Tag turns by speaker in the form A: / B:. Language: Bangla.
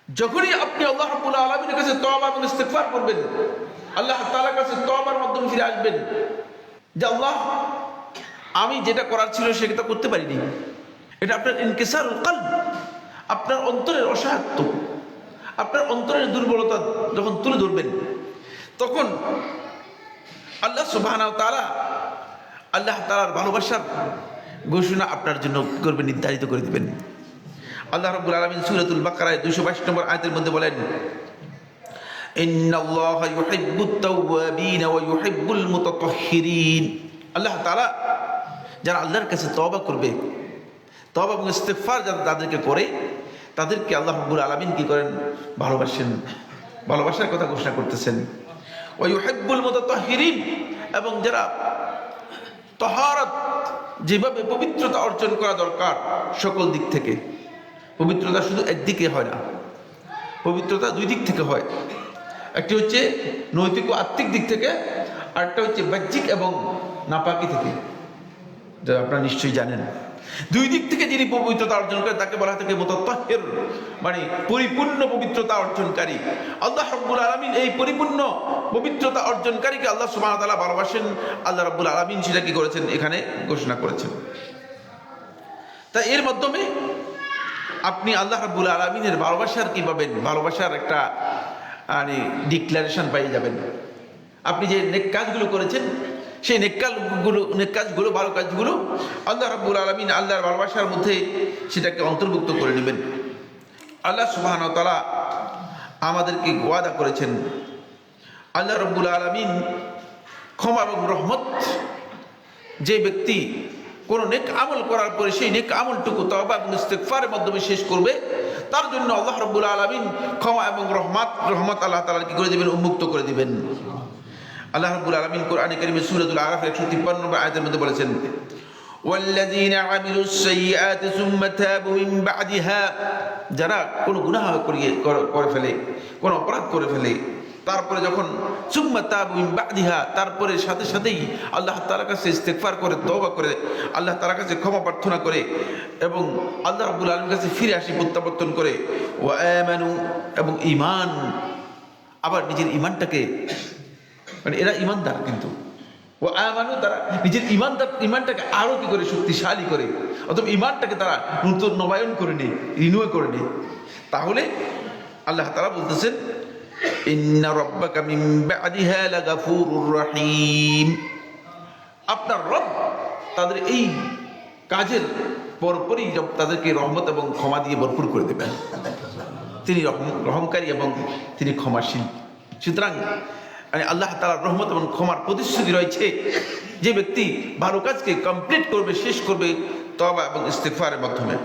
A: যখনই আপনি আল্লাহ রাব্বুল আলামিনের কাছে তওবা এবং ইস্তিগফার করবেন, আল্লাহ তাআলার কাছে তওবার মাধ্যমে ফিরে আসবেন যে আল্লাহ, আমি যেটা করার ছিল সেটা করতে পারিনি। এটা আপনার ইনকিসারুল কলব, আপনার অন্তরের অসহায়ত্ব, আপনার অন্তরের দুর্বলতা যখন তুলে ধরবেন, তখন আল্লাহ সুবহানাহু ওয়া তাআলা আল্লাহ তাআলার ভালোবাসার ঘোষণা আপনার জন্য করবে, নির্ধারিত করে দিবেন। আল্লাহ রাব্বুল আলামিন সূরাতুল বাকারায় 222 নম্বর আয়াতের মধ্যে বলেন, ইন্নাল্লাহা ইউহিব্বুত তাওয়াবিন ওয়া ইউহিব্বুল মুতাতাহহিরিন। আল্লাহ তাআলা যারা আল্লাহর কাছে তওবা করবে, তওবা এবং ইস্তিগফার যারা তাদেরকে করে, তাদেরকে আল্লাহ রাব্বুল আলামিন কি করেন? ভালোবাসেন, ভালোবাসার কথা ঘোষণা করতেছেন। ওয়া ইউহিব্বুল মুতাতাহহিরিন, এবং যারা তাহারাত, যেভাবে পবিত্রতা অর্জন করা দরকার সকল দিক থেকে, পবিত্রতা শুধু একদিকে হয় না, পবিত্রতা দুই দিক থেকে হয়। একটি হচ্ছে নৈতিক ও আত্মিক দিক থেকে, আরেকটা হচ্ছে বাহ্যিক এবং নাপাকি থেকে, যা আপনারা নিশ্চয়ই জানেন। দুই দিক থেকে যিনি পবিত্রতা অর্জন করে তাকে বলা থাকে মুতাত্তাহির, মানে পরিপূর্ণ পবিত্রতা অর্জনকারী। আল্লাহ রাব্বুল আলামিন এই পরিপূর্ণ পবিত্রতা অর্জনকারীকে আল্লাহ সুবহানাহু ওয়া তাআলা ভালোবাসেন। আল্লাহ রাব্বুল আলামিন সেটা কি করেছেন? এখানে ঘোষণা করেছেন। তা এর মাধ্যমে আপনি আল্লাহ রাব্বুল আলামিনের ভালোবাসার কি পাবেন? ভালোবাসার একটা মানে ডিক্লারেশন পেয়ে যাবেন। আপনি যে নেক কাজগুলো করেছেন, সেই নেক কাজগুলো, ভালো কাজগুলো আল্লাহ রাব্বুল আলামিন আল্লাহর ভালোবাসার মধ্যে সেটাকে অন্তর্ভুক্ত করে নেবেন। আল্লাহ সুবহানাহু ওয়া তাআলা আমাদেরকে ওয়াদা করেছেন, আল্লাহ রাব্বুল আলামিন ক্ষমা এবং রহমত, যে ব্যক্তি কোনো নেক আমল করার পরে সেই নেক আমলটুকু তওবা এবং ইস্তিগফারের মাধ্যমে শেষ করবে, তার জন্য আল্লাহ রাব্বুল আলামিন ক্ষমা এবং রহমত আল্লাহ তাআলা কি করে দিবেন? উন্মুক্ত করে দিবেন। আল্লাহ রাব্বুল আলামিন কোরআনে কারীমে সূরাতুল আরাফ 153 নম্বর আয়াতের মধ্যে বলেছেন, ওয়াল্লাযীনা আমিলুস সাইয়্যাতি সুম্মা তাবু মিন বা'দিহা, যারা কোনো গুনাহ করে ফেলে, কোনো অপরাধ করে ফেলে, তারপরে যখন সুম্মা তাবু মিন বা'দিহা, তারপরে সাথে সাথেই আল্লাহ তাআলার কাছে ইস্তিগফার করে, তওবা করে, আল্লাহ তাআলার কাছে ক্ষমা প্রার্থনা করে এবং আল্লাহ রাব্বুল আলামিনের কাছে ফিরে আসি, প্রত্যাবর্তন করে, ওয়া আমানু, এবং ঈমান, আবার নিজের ঈমানটাকে, মানে এরা ঈমানদার, কিন্তু ও আমানু, তারা নিজের ঈমানটাকে আরো কি করে? শক্তিশালী করে, অথবা ঈমানটাকে তারা নতুন নবায়ন করে নেয়, রিনিউ করে নেয়। তাহলে আল্লাহ তাআলা বলতেছেন, ইন্না রাব্বাকা মিন বা'দিহা লাগাফুরুর রহিম। আপনার রব তাদের এই কাজের পরপরই তাদেরকে রহমত এবং ক্ষমা দিয়ে ভরপুর করে দেবেন। তিনি রহমকারী এবং তিনি ক্ষমাশীল। সুতরাং আল্লাহ তাআলার রহমত এবং ক্ষমার প্রতিশ্রুতি রয়েছে। যে ব্যক্তি ভালো কাজকে কমপ্লিট করবে, শেষ করবে তওবা এবং ইস্তিগফারের মাধ্যমে।